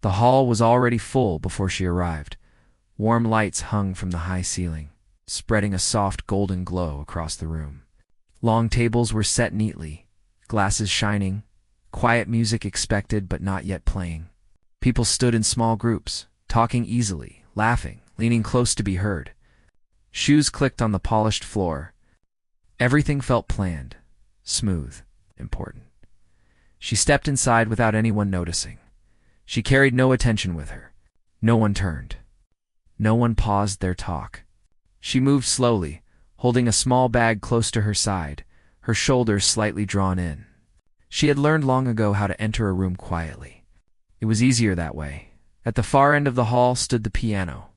The hall was already full before she arrived. Warm lights hung from the high ceiling, spreading a soft golden glow across the room. Long tables were set neatly, glasses shining, quiet music expected but not yet playing. People stood in small groups, talking easily, laughing, leaning close to be heard. Shoes clicked on the polished floor. Everything felt planned, smooth, important. She stepped inside without anyone noticing. She carried no attention with her. No one turned. No one paused their talk. She moved slowly, holding a small bag close to her side, her shoulders slightly drawn in. She had learned long ago how to enter a room quietly. It was easier that way. At the far end of the hall stood the piano.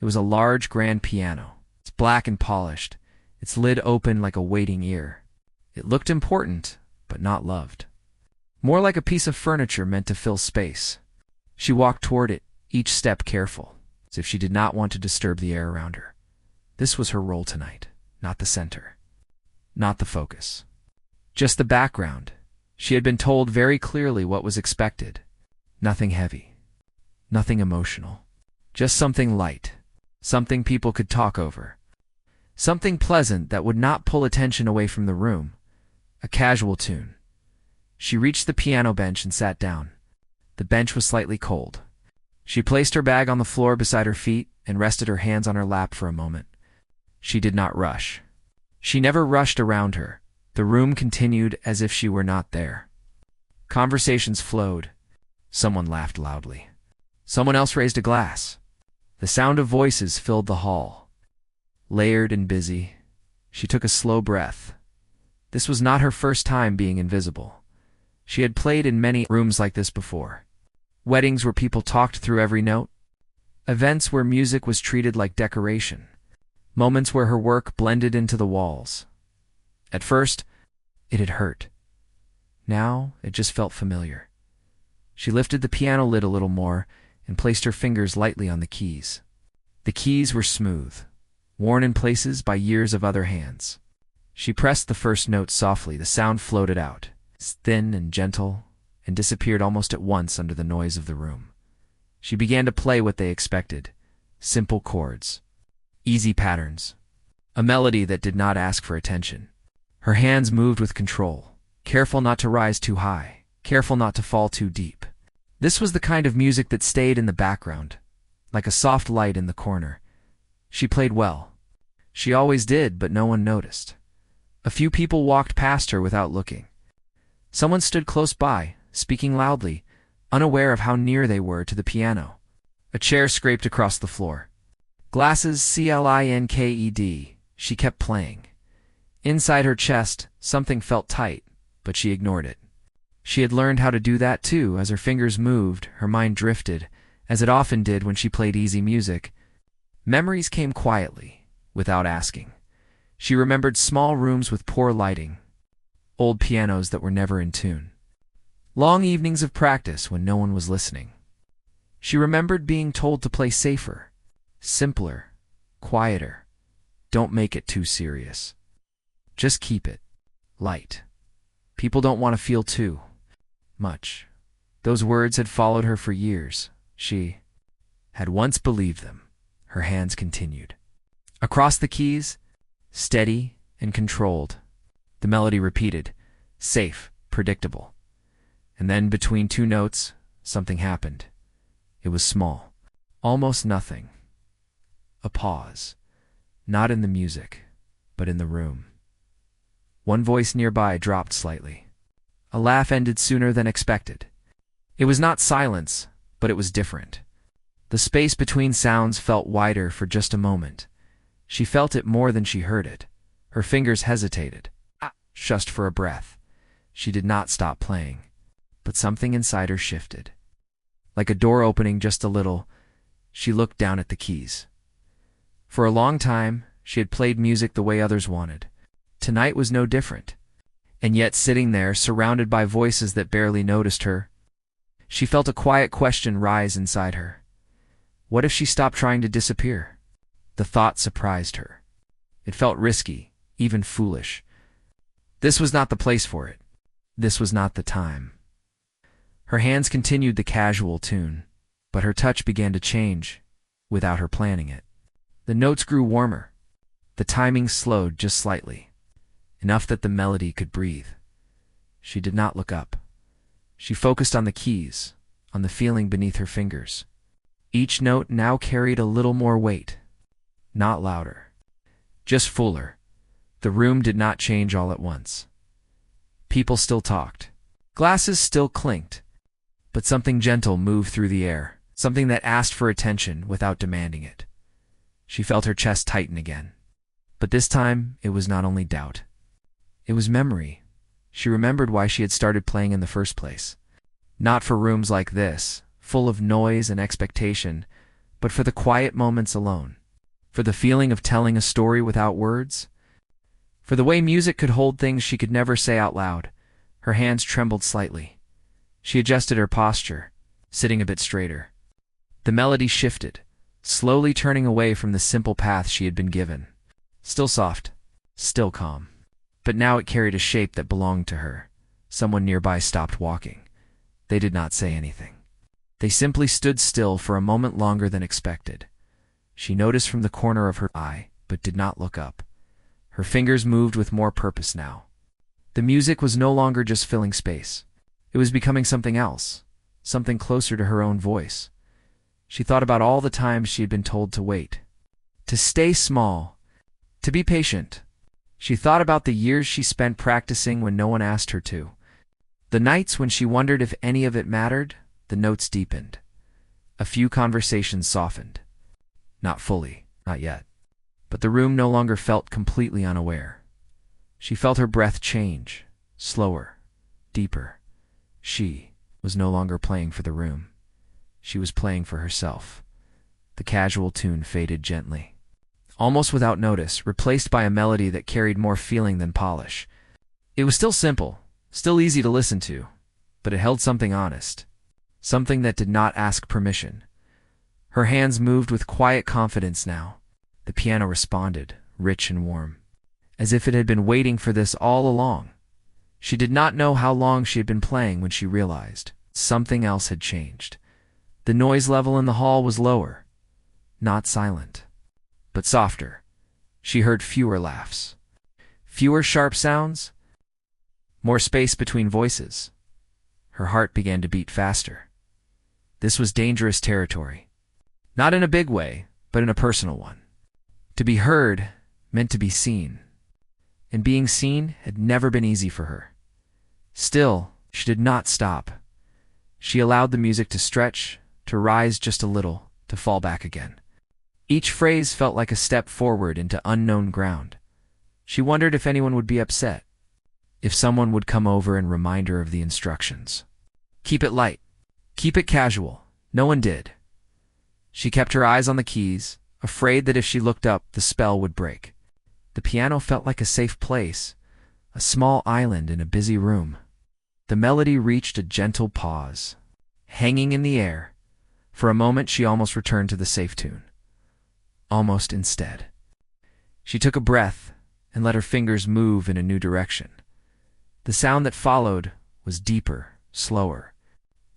It was a large, grand piano. It's black and polished, its lid open like a waiting ear. It looked important, but not loved. More like a piece of furniture meant to fill space. She walked toward it, each step careful, as if she did not want to disturb the air around her. This was her role tonight, not the center, not the focus. Just the background. She had been told very clearly what was expected. Nothing heavy, nothing emotional, just something light, something people could talk over, something pleasant that would not pull attention away from the room, a casual tune. She reached the piano bench and sat down. The bench was slightly cold. She placed her bag on the floor beside her feet and rested her hands on her lap for a moment. She did not rush. She never rushed around her. The room continued as if she were not there. Conversations flowed. Someone laughed loudly. Someone else raised a glass. The sound of voices filled the hall. Layered and busy, she took a slow breath. This was not her first time being invisible. She had played in many rooms like this before. Weddings where people talked through every note. Events where music was treated like decoration. Moments where her work blended into the walls. At first, it had hurt. Now, it just felt familiar. She lifted the piano lid a little more and placed her fingers lightly on the keys. The keys were smooth, worn in places by years of other hands. She pressed the first note softly. The sound floated out, thin and gentle, and disappeared almost at once under the noise of the room. She began to play what they expected. Simple chords, easy patterns, a melody that did not ask for attention. Her hands moved with control, careful not to rise too high, careful not to fall too deep. This was the kind of music that stayed in the background, like a soft light in the corner. She played well. She always did, but no one noticed. A few people walked past her without looking. Someone stood close by, speaking loudly, unaware of how near they were to the piano. A chair scraped across the floor. Glasses clinked. She kept playing. Inside her chest, something felt tight, but she ignored it. She had learned how to do that too. As her fingers moved, her mind drifted, as it often did when she played easy music. Memories came quietly, without asking. She remembered small rooms with poor lighting, old pianos that were never in tune, long evenings of practice when no one was listening. She remembered being told to play safer, simpler, quieter. Don't make it too serious. Just keep it light. People don't want to feel too much. Those words had followed her for years. She had once believed them. Her hands continued. Across the keys, steady and controlled, the melody repeated, safe, predictable. And then between two notes, something happened. It was small, almost nothing. A pause, not in the music, but in the room. One voice nearby dropped slightly. A laugh ended sooner than expected. It was not silence, but it was different. The space between sounds felt wider for just a moment. She felt it more than she heard it. Her fingers hesitated, just for a breath. She did not stop playing, but something inside her shifted. Like a door opening just a little, she looked down at the keys. For a long time, she had played music the way others wanted. Tonight was no different. And yet, sitting there, surrounded by voices that barely noticed her, she felt a quiet question rise inside her. What if she stopped trying to disappear? The thought surprised her. It felt risky, even foolish. This was not the place for it. This was not the time. Her hands continued the casual tune, but her touch began to change without her planning it. The notes grew warmer. The timing slowed just slightly, enough that the melody could breathe. She did not look up. She focused on the keys, on the feeling beneath her fingers. Each note now carried a little more weight. Not louder, just fuller. The room did not change all at once. People still talked. Glasses still clinked. But something gentle moved through the air, something that asked for attention without demanding it. She felt her chest tighten again. But this time, it was not only doubt. It was memory. She remembered why she had started playing in the first place. Not for rooms like this, full of noise and expectation, but for the quiet moments alone. For the feeling of telling a story without words. For the way music could hold things she could never say out loud. Her hands trembled slightly. She adjusted her posture, sitting a bit straighter. The melody shifted, slowly turning away from the simple path she had been given. Still soft, still calm. But now it carried a shape that belonged to her. Someone nearby stopped walking. They did not say anything. They simply stood still for a moment longer than expected. She noticed from the corner of her eye, but did not look up. Her fingers moved with more purpose now. The music was no longer just filling space. It was becoming something else, something closer to her own voice. She thought about all the times she had been told to wait, to stay small, to be patient. She thought about the years she spent practicing when no one asked her to. The nights when she wondered if any of it mattered. The notes deepened. A few conversations softened. Not fully, not yet. But the room no longer felt completely unaware. She felt her breath change, slower, deeper. She was no longer playing for the room. She was playing for herself. The casual tune faded gently, almost without notice, replaced by a melody that carried more feeling than polish. It was still simple, still easy to listen to, but it held something honest, something that did not ask permission. Her hands moved with quiet confidence now. The piano responded, rich and warm, as if it had been waiting for this all along. She did not know how long she had been playing when she realized something else had changed. The noise level in the hall was lower, not silent, but softer. She heard fewer laughs, fewer sharp sounds, more space between voices. Her heart began to beat faster. This was dangerous territory. Not in a big way, but in a personal one. To be heard meant to be seen, and being seen had never been easy for her. Still, she did not stop. She allowed the music to stretch, to rise just a little, to fall back again. Each phrase felt like a step forward into unknown ground. She wondered if anyone would be upset, if someone would come over and remind her of the instructions. Keep it light. Keep it casual. No one did. She kept her eyes on the keys, afraid that if she looked up, the spell would break. The piano felt like a safe place, a small island in a busy room. The melody reached a gentle pause, hanging in the air. For a moment she almost returned to the safe tune. Almost instead. She took a breath and let her fingers move in a new direction. The sound that followed was deeper, slower,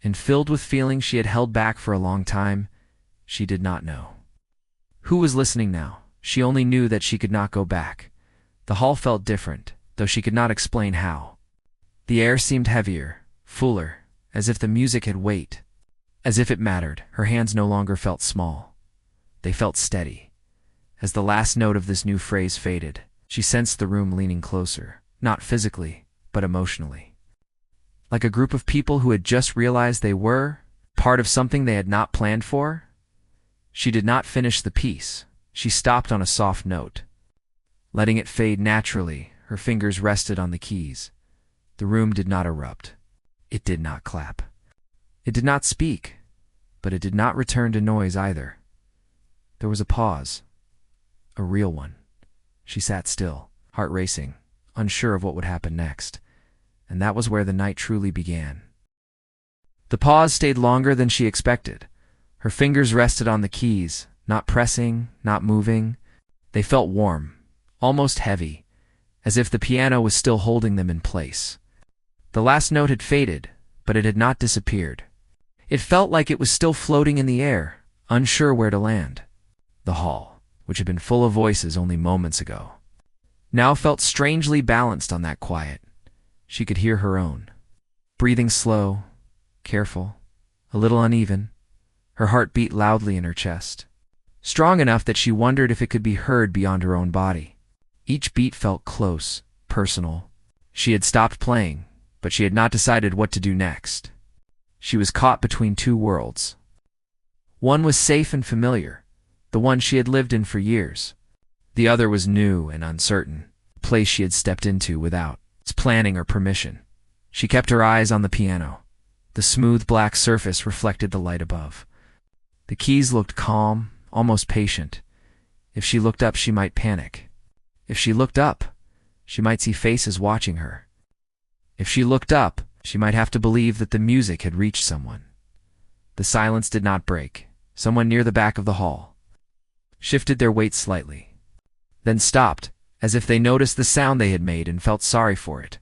and filled with feelings she had held back for a long time. She did not know who was listening now. She only knew that she could not go back. The hall felt different, though she could not explain how. The air seemed heavier, fuller, as if the music had weight, as if it mattered. Her hands no longer felt small. They felt steady. As the last note of this new phrase faded, she sensed the room leaning closer, not physically, but emotionally. Like a group of people who had just realized they were part of something they had not planned for. She did not finish the piece. She stopped on a soft note. Letting it fade naturally, her fingers rested on the keys. The room did not erupt. It did not clap. It did not speak, but it did not return to noise either. There was a pause, a real one. She sat still, heart racing, unsure of what would happen next. And that was where the night truly began. The pause stayed longer than she expected. Her fingers rested on the keys, not pressing, not moving. They felt warm, almost heavy, as if the piano was still holding them in place. The last note had faded, but it had not disappeared. It felt like it was still floating in the air, unsure where to land. The hall, which had been full of voices only moments ago, now felt strangely balanced on that quiet. She could hear her own. Breathing slow, careful, a little uneven. Her heart beat loudly in her chest, strong enough that she wondered if it could be heard beyond her own body. Each beat felt close, personal. She had stopped playing, but she had not decided what to do next. She was caught between two worlds. One was safe and familiar, the one she had lived in for years. The other was new and uncertain, a place she had stepped into without its planning or permission. She kept her eyes on the piano. The smooth black surface reflected the light above. The keys looked calm, almost patient. If she looked up, she might panic. If she looked up, she might see faces watching her. If she looked up, she might have to believe that the music had reached someone. The silence did not break. Someone near the back of the hall shifted their weight slightly, then stopped, as if they noticed the sound they had made and felt sorry for it.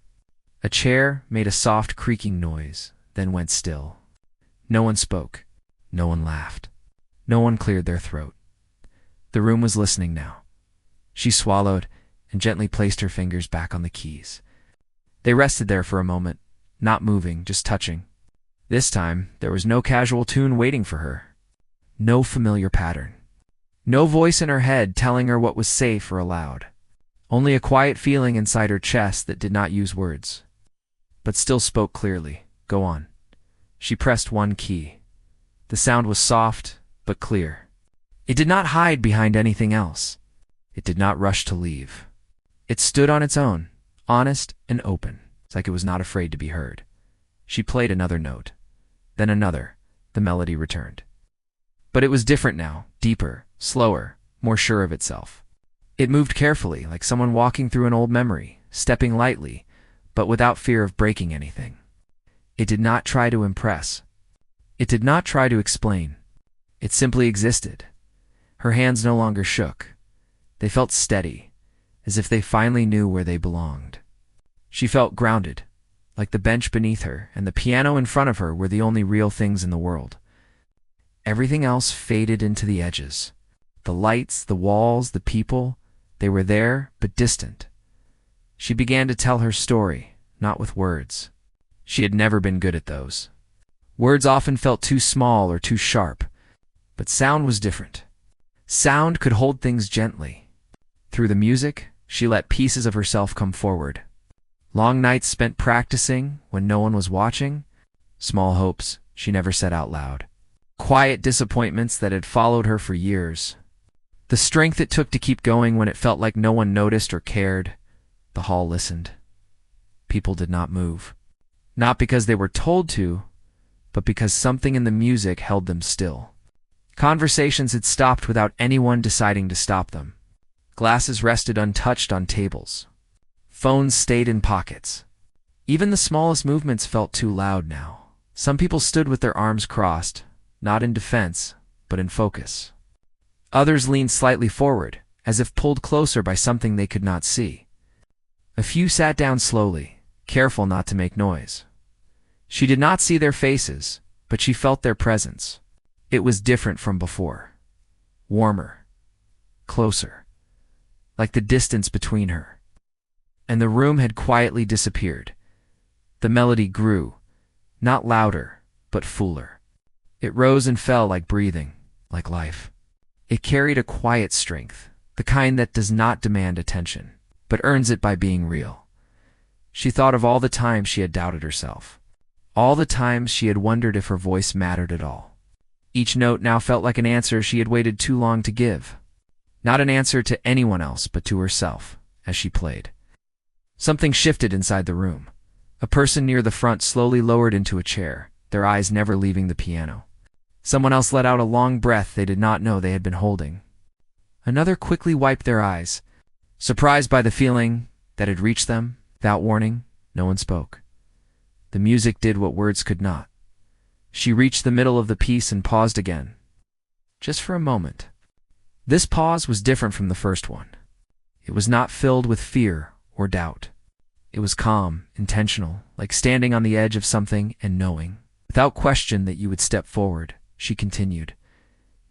A chair made a soft creaking noise, then went still. No one spoke. No one laughed. No one cleared their throat. The room was listening now. She swallowed and gently placed her fingers back on the keys. They rested there for a moment, not moving, just touching. This time, there was no casual tune waiting for her. No familiar pattern. No voice in her head telling her what was safe or allowed. Only a quiet feeling inside her chest that did not use words, but still spoke clearly. Go on. She pressed one key. The sound was soft, but clear. It did not hide behind anything else. It did not rush to leave. It stood on its own, honest and open. It's like it was not afraid to be heard. She played another note, then another. The melody returned. But it was different now, deeper, slower, more sure of itself. It moved carefully, like someone walking through an old memory, stepping lightly, but without fear of breaking anything. It did not try to impress. It did not try to explain. It simply existed. Her hands no longer shook. They felt steady, as if they finally knew where they belonged. She felt grounded, like the bench beneath her and the piano in front of her were the only real things in the world. Everything else faded into the edges. The lights, the walls, the people, they were there, but distant. She began to tell her story, not with words. She had never been good at those. Words often felt too small or too sharp, but sound was different. Sound could hold things gently. Through the music, she let pieces of herself come forward. Long nights spent practicing when no one was watching. Small hopes she never said out loud. Quiet disappointments that had followed her for years. The strength it took to keep going when it felt like no one noticed or cared. The hall listened. People did not move. Not because they were told to, but because something in the music held them still. Conversations had stopped without anyone deciding to stop them. Glasses rested untouched on tables. Phones stayed in pockets. Even the smallest movements felt too loud now. Some people stood with their arms crossed, not in defense, but in focus. Others leaned slightly forward, as if pulled closer by something they could not see. A few sat down slowly, careful not to make noise. She did not see their faces, but she felt their presence. It was different from before. Warmer. Closer. Like the distance between her. And the room had quietly disappeared. The melody grew, not louder, but fuller. It rose and fell like breathing, like life. It carried a quiet strength, the kind that does not demand attention, but earns it by being real. She thought of all the times she had doubted herself. All the times she had wondered if her voice mattered at all. Each note now felt like an answer she had waited too long to give. Not an answer to anyone else, but to herself, as she played. Something shifted inside the room. A person near the front slowly lowered into a chair, their eyes never leaving the piano. Someone else let out a long breath they did not know they had been holding. Another quickly wiped their eyes. Surprised by the feeling that had reached them, without warning, no one spoke. The music did what words could not. She reached the middle of the piece and paused again. Just for a moment. This pause was different from the first one. It was not filled with fear or doubt. It was calm, intentional, like standing on the edge of something and knowing, without question, that you would step forward. She continued.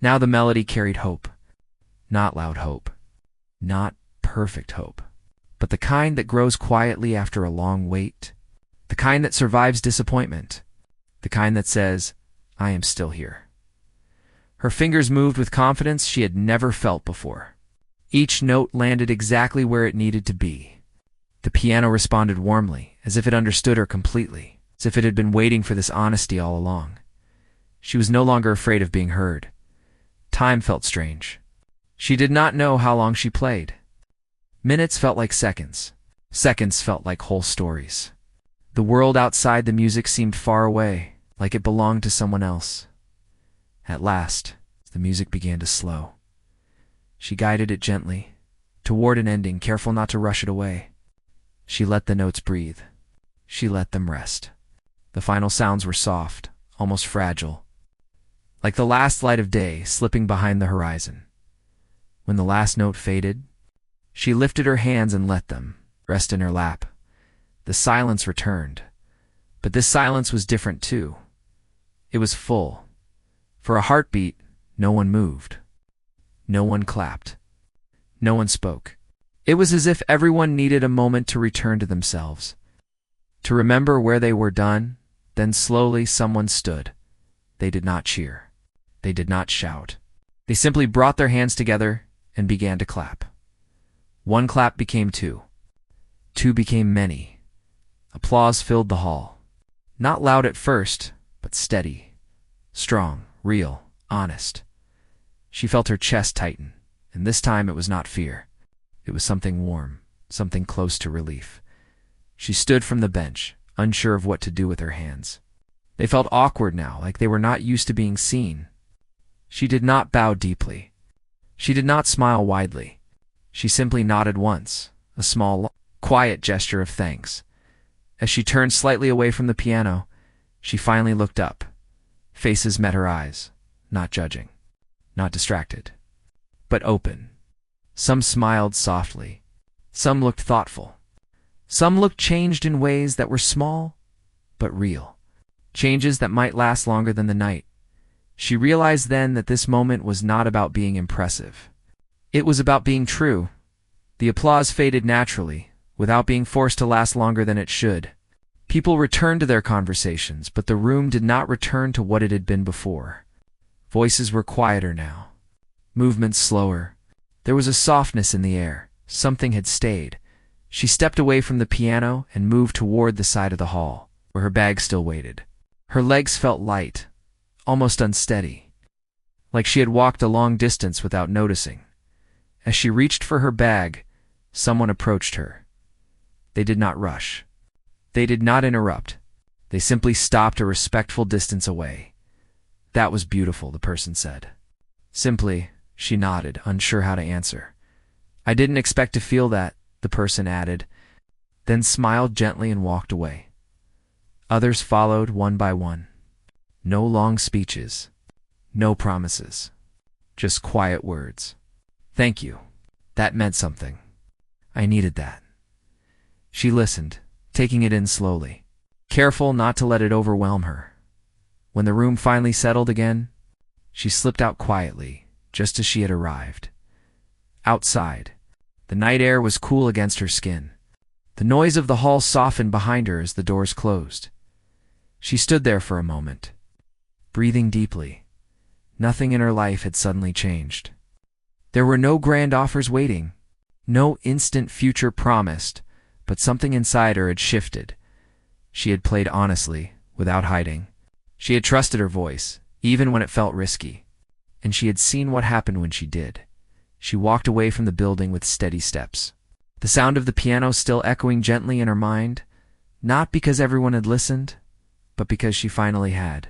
Now the melody carried hope. Not loud hope. Not perfect hope. But the kind that grows quietly after a long wait. The kind that survives disappointment. The kind that says, I am still here. Her fingers moved with confidence she had never felt before. Each note landed exactly where it needed to be. The piano responded warmly, as if it understood her completely, as if it had been waiting for this honesty all along. She was no longer afraid of being heard. Time felt strange. She did not know how long she played. Minutes felt like seconds. Seconds felt like whole stories. The world outside the music seemed far away, like it belonged to someone else. At last, the music began to slow. She guided it gently, toward an ending, careful not to rush it away. She let the notes breathe. She let them rest. The final sounds were soft, almost fragile, like the last light of day slipping behind the horizon. When the last note faded, she lifted her hands and let them rest in her lap. The silence returned, but this silence was different too. It was full. For a heartbeat, no one moved. No one clapped. No one spoke. It was as if everyone needed a moment to return to themselves, to remember where they were done. Then slowly someone stood. They did not cheer. They did not shout. They simply brought their hands together and began to clap. One clap became two. Two became many. Applause filled the hall. Not loud at first, but steady, strong, real, honest. She felt her chest tighten, and this time it was not fear. It was something warm, something close to relief. She stood from the bench, unsure of what to do with her hands. They felt awkward now, like they were not used to being seen. She did not bow deeply. She did not smile widely. She simply nodded once, a small, quiet gesture of thanks. As she turned slightly away from the piano, she finally looked up. Faces met her eyes, not judging, not distracted, but open. Some smiled softly. Some looked thoughtful. Some looked changed in ways that were small, but real. Changes that might last longer than the night. She realized then that this moment was not about being impressive. It was about being true. The applause faded naturally, without being forced to last longer than it should. People returned to their conversations, but the room did not return to what it had been before. Voices were quieter now. Movements slower. There was a softness in the air. Something had stayed. She stepped away from the piano and moved toward the side of the hall, where her bag still waited. Her legs felt light, almost unsteady, like she had walked a long distance without noticing. As she reached for her bag, someone approached her. They did not rush. They did not interrupt. They simply stopped a respectful distance away. That was beautiful, the person said. Simply, she nodded, unsure how to answer. I didn't expect to feel that, the person added, then smiled gently and walked away. Others followed one by one. No long speeches. No promises. Just quiet words. Thank you. That meant something. I needed that. She listened, taking it in slowly, careful not to let it overwhelm her. When the room finally settled again, she slipped out quietly, just as she had arrived. Outside, the night air was cool against her skin. The noise of the hall softened behind her as the doors closed. She stood there for a moment, breathing deeply. Nothing in her life had suddenly changed. There were no grand offers waiting, no instant future promised, but something inside her had shifted. She had played honestly, without hiding. She had trusted her voice, even when it felt risky. And she had seen what happened when she did. She walked away from the building with steady steps, the sound of the piano still echoing gently in her mind, not because everyone had listened, but because she finally had.